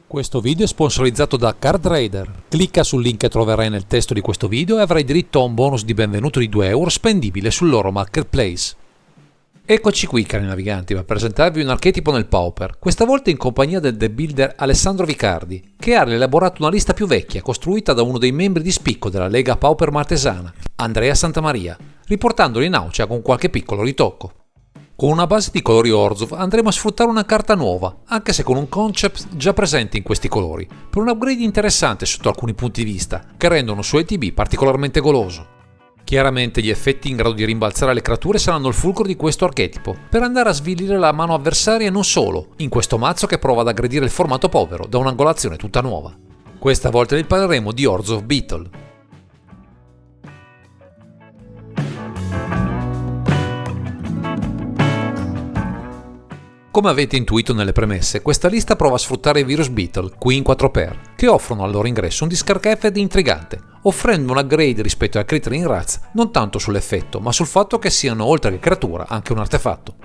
Questo video è sponsorizzato da Card Raider. Clicca sul link che troverai nel testo di questo video e avrai diritto a un bonus di benvenuto di 2 euro spendibile sul loro marketplace. Eccoci qui, cari naviganti, per presentarvi un archetipo nel Pauper, questa volta in compagnia del deck builder Alessandro Vicardi, che ha rielaborato una lista più vecchia costruita da uno dei membri di spicco della Lega Pauper Martesana, Andrea Santamaria, riportandoli in auce con qualche piccolo ritocco. Con una base di colori Orzhov andremo a sfruttare una carta nuova, anche se con un concept già presente in questi colori, per un upgrade interessante sotto alcuni punti di vista, che rendono il suo ETB particolarmente goloso. Chiaramente gli effetti in grado di rimbalzare le creature saranno il fulcro di questo archetipo, per andare a svilire la mano avversaria e non solo, in questo mazzo che prova ad aggredire il formato povero da un'angolazione tutta nuova. Questa volta vi parleremo di Orzhov Beetle. Come avete intuito nelle premesse, questa lista prova a sfruttare i Virus Beetle, qui in 4x, che offrono al loro ingresso un discard effect intrigante, offrendo un upgrade rispetto al Crittering Rats non tanto sull'effetto, ma sul fatto che siano oltre che creatura anche un artefatto.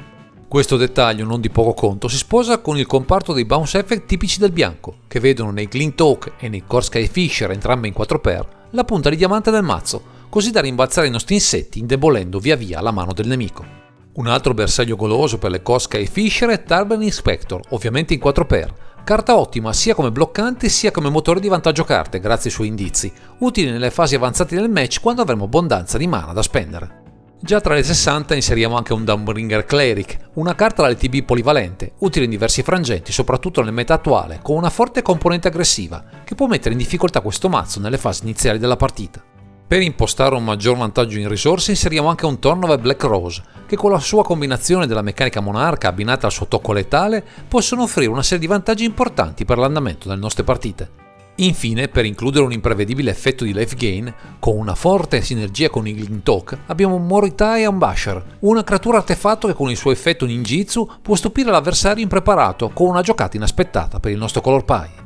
Questo dettaglio, non di poco conto, si sposa con il comparto dei bounce effect tipici del bianco, che vedono nei Glint Oak e nei Core Sky Fisher, entrambe in 4x, la punta di diamante del mazzo, così da rimbalzare i nostri insetti indebolendo via via la mano del nemico. Un altro bersaglio goloso per le Core Sky Fisher è Tarbell Inspector, ovviamente in 4x, carta ottima sia come bloccante sia come motore di vantaggio carte grazie ai suoi indizi, utili nelle fasi avanzate del match quando avremo abbondanza di mana da spendere. Già tra le 60 inseriamo anche un Dawnbringer Cleric, una carta dall'ETB polivalente, utile in diversi frangenti, soprattutto nel meta attuale, con una forte componente aggressiva, che può mettere in difficoltà questo mazzo nelle fasi iniziali della partita. Per impostare un maggior vantaggio in risorse inseriamo anche un Torn Black Rose, che con la sua combinazione della meccanica monarca abbinata al suo tocco letale possono offrire una serie di vantaggi importanti per l'andamento delle nostre partite. Infine, per includere un imprevedibile effetto di life gain, con una forte sinergia con il Glint Oak, abbiamo Moritai Ambasher, una creatura artefatto che con il suo effetto ninjitsu può stupire l'avversario impreparato con una giocata inaspettata per il nostro color pie.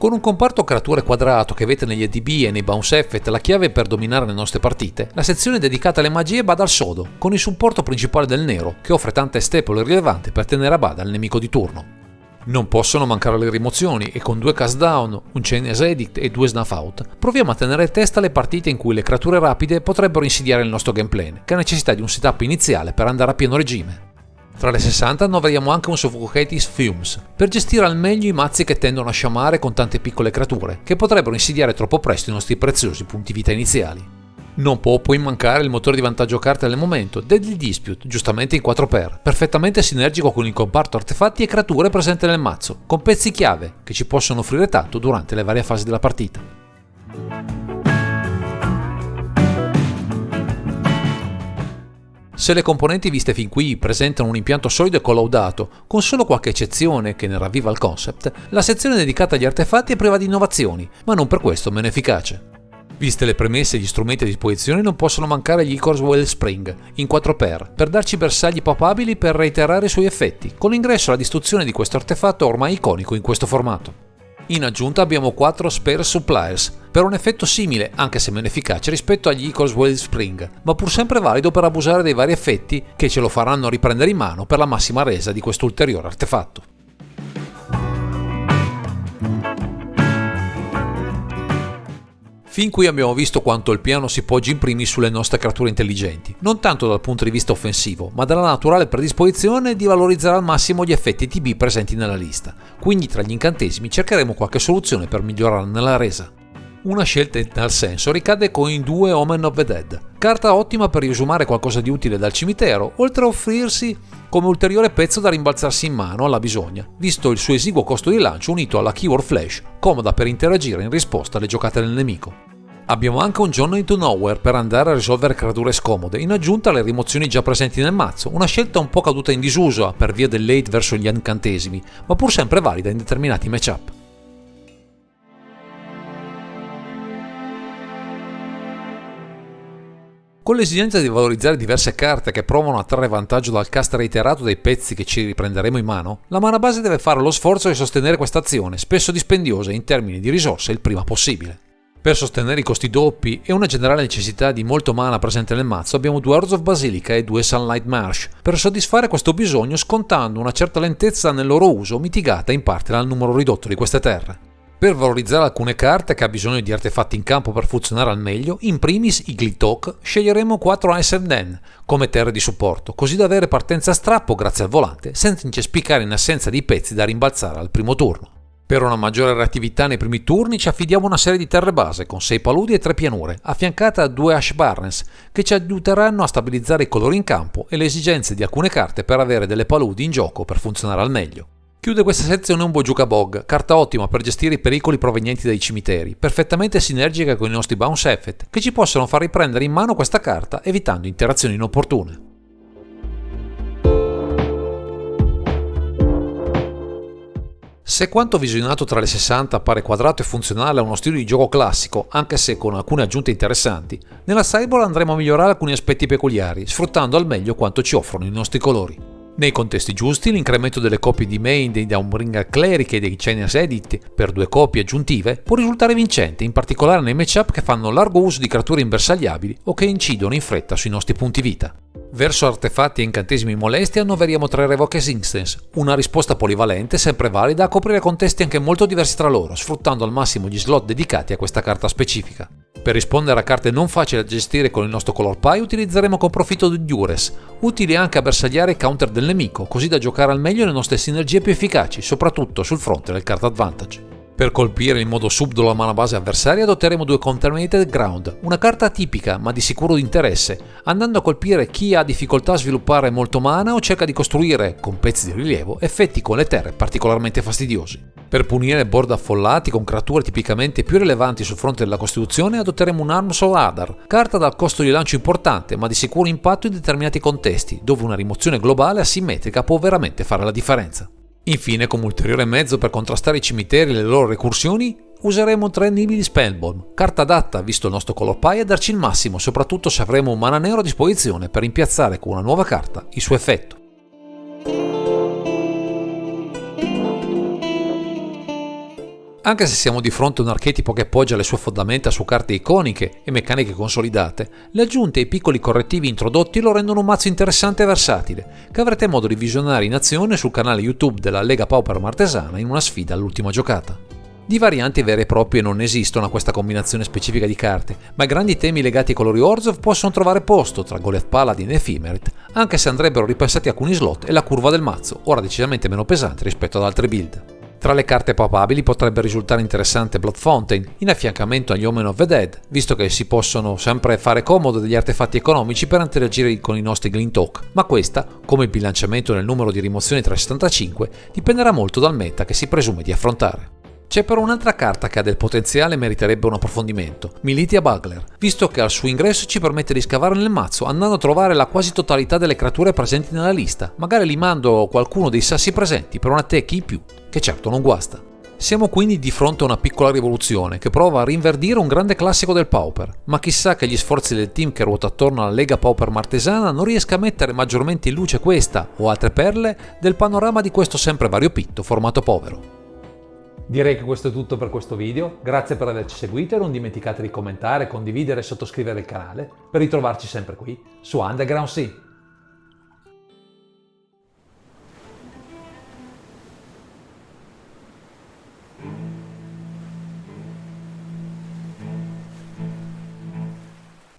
Con un comparto creature quadrato che vede negli EDB e nei bounce effect la chiave per dominare le nostre partite, la sezione dedicata alle magie bada al sodo, con il supporto principale del nero, che offre tante staple rilevanti per tenere a bada il nemico di turno. Non possono mancare le rimozioni e con 2 cast down, un Chain's Edict e 2 snuff out, proviamo a tenere testa alle partite in cui le creature rapide potrebbero insidiare il nostro gameplay, che ha necessità di un setup iniziale per andare a pieno regime. Tra le 60 annoveriamo anche un Suffocating Fumes, per gestire al meglio i mazzi che tendono a sciamare con tante piccole creature, che potrebbero insidiare troppo presto i nostri preziosi punti vita iniziali. Non può poi mancare il motore di vantaggio carte del momento, Deadly Dispute, giustamente in 4x, perfettamente sinergico con il comparto artefatti e creature presente nel mazzo, con pezzi chiave, che ci possono offrire tanto durante le varie fasi della partita. Se le componenti viste fin qui presentano un impianto solido e collaudato, con solo qualche eccezione che ne ravviva il concept, la sezione dedicata agli artefatti è priva di innovazioni, ma non per questo meno efficace. Viste le premesse e gli strumenti a disposizione non possono mancare gli Ichor's Wellspring, in 4x, per darci bersagli papabili per reiterare i suoi effetti, con l'ingresso alla distruzione di questo artefatto ormai iconico in questo formato. In aggiunta abbiamo 4 Spare Suppliers, per un effetto simile, anche se meno efficace rispetto agli Ichor's Wellspring, ma pur sempre valido per abusare dei vari effetti che ce lo faranno riprendere in mano per la massima resa di questo ulteriore artefatto. Fin qui abbiamo visto quanto il piano si poggi in primis sulle nostre creature intelligenti, non tanto dal punto di vista offensivo, ma dalla naturale predisposizione di valorizzare al massimo gli effetti TB presenti nella lista, quindi tra gli incantesimi cercheremo qualche soluzione per migliorarne la resa. Una scelta in tal senso ricade con i 2 Omen of the Dead, carta ottima per riesumare qualcosa di utile dal cimitero, oltre a offrirsi come ulteriore pezzo da rimbalzarsi in mano alla bisogna, visto il suo esiguo costo di lancio unito alla Keyword Flash, comoda per interagire in risposta alle giocate del nemico. Abbiamo anche un Journey to Nowhere per andare a risolvere creature scomode, in aggiunta alle rimozioni già presenti nel mazzo, una scelta un po' caduta in disuso per via del late verso gli incantesimi, ma pur sempre valida in determinati matchup. Con l'esigenza di valorizzare diverse carte che provano a trarre vantaggio dal cast reiterato dei pezzi che ci riprenderemo in mano, la mana base deve fare lo sforzo di sostenere questa azione, spesso dispendiosa in termini di risorse il prima possibile. Per sostenere i costi doppi e una generale necessità di molto mana presente nel mazzo abbiamo 2 Hordes of Basilica e 2 Sunlight Marsh, per soddisfare questo bisogno scontando una certa lentezza nel loro uso mitigata in parte dal numero ridotto di queste terre. Per valorizzare alcune carte che ha bisogno di artefatti in campo per funzionare al meglio, in primis i Glintok, sceglieremo 4 Ice and Den come terre di supporto, così da avere partenza a strappo grazie al volante, senza incespicare in assenza di pezzi da rimbalzare al primo turno. Per una maggiore reattività nei primi turni ci affidiamo a una serie di terre base con 6 paludi e 3 pianure, affiancata da 2 Ash Barrens, che ci aiuteranno a stabilizzare i colori in campo e le esigenze di alcune carte per avere delle paludi in gioco per funzionare al meglio. Chiude questa sezione un Bojuka Bog, carta ottima per gestire i pericoli provenienti dai cimiteri, perfettamente sinergica con i nostri Bounce Effect, che ci possono far riprendere in mano questa carta evitando interazioni inopportune. Se quanto visionato tra le 60 appare quadrato e funzionale a uno stile di gioco classico, anche se con alcune aggiunte interessanti, nella Sideboard andremo a migliorare alcuni aspetti peculiari, sfruttando al meglio quanto ci offrono i nostri colori. Nei contesti giusti, l'incremento delle copie di main dei Dawnbringer Cleric e dei Genius Edit per 2 copie aggiuntive può risultare vincente, in particolare nei matchup che fanno largo uso di creature imbersagliabili o che incidono in fretta sui nostri punti vita. Verso artefatti e incantesimi molesti annoveriamo 3 Revokes Instance, una risposta polivalente sempre valida a coprire contesti anche molto diversi tra loro, sfruttando al massimo gli slot dedicati a questa carta specifica. Per rispondere a carte non facili da gestire con il nostro color pie utilizzeremo con profitto di Dures, utili anche a bersagliare i counter del nemico, così da giocare al meglio le nostre sinergie più efficaci, soprattutto sul fronte del card advantage. Per colpire in modo subdolo la mana base avversaria adotteremo 2 Contaminated Ground, una carta atipica ma di sicuro di interesse, andando a colpire chi ha difficoltà a sviluppare molto mana o cerca di costruire, con pezzi di rilievo, effetti con le terre particolarmente fastidiosi. Per punire board affollati con creature tipicamente più rilevanti sul fronte della costituzione adotteremo un Arms of Hadar, carta dal costo di lancio importante ma di sicuro impatto in determinati contesti, dove una rimozione globale asimmetrica può veramente fare la differenza. Infine, come ulteriore mezzo per contrastare i cimiteri e le loro recursioni, useremo 3 Nibili Spellbomb, carta adatta, visto il nostro color pie, a darci il massimo, soprattutto se avremo un mana nero a disposizione per rimpiazzare con una nuova carta il suo effetto. Anche se siamo di fronte a un archetipo che poggia le sue fondamenta su carte iconiche e meccaniche consolidate, le aggiunte e i piccoli correttivi introdotti lo rendono un mazzo interessante e versatile, che avrete modo di visionare in azione sul canale YouTube della Lega Pauper Martesana in una sfida all'ultima giocata. Di varianti vere e proprie non esistono a questa combinazione specifica di carte, ma i grandi temi legati ai colori Orzhov possono trovare posto tra Goliath Paladin e Ephemerate, anche se andrebbero ripensati alcuni slot e la curva del mazzo, ora decisamente meno pesante rispetto ad altre build. Tra le carte papabili potrebbe risultare interessante Blood Fountain, in affiancamento agli Omen of the Dead, visto che si possono sempre fare comodo degli artefatti economici per interagire con i nostri Glintok, ma questa, come il bilanciamento nel numero di rimozioni tra 75, dipenderà molto dal meta che si presume di affrontare. C'è però un'altra carta che ha del potenziale e meriterebbe un approfondimento, Militia Bugler, visto che al suo ingresso ci permette di scavare nel mazzo andando a trovare la quasi totalità delle creature presenti nella lista, magari limando qualcuno dei sassi presenti per una tech in più, che certo non guasta. Siamo quindi di fronte a una piccola rivoluzione che prova a rinverdire un grande classico del Pauper, ma chissà che gli sforzi del team che ruota attorno alla Lega Pauper Martesana non riesca a mettere maggiormente in luce questa o altre perle del panorama di questo sempre variopinto formato povero. Direi che questo è tutto per questo video, grazie per averci seguito e non dimenticate di commentare, condividere e sottoscrivere il canale per ritrovarci sempre qui su Underground Sea.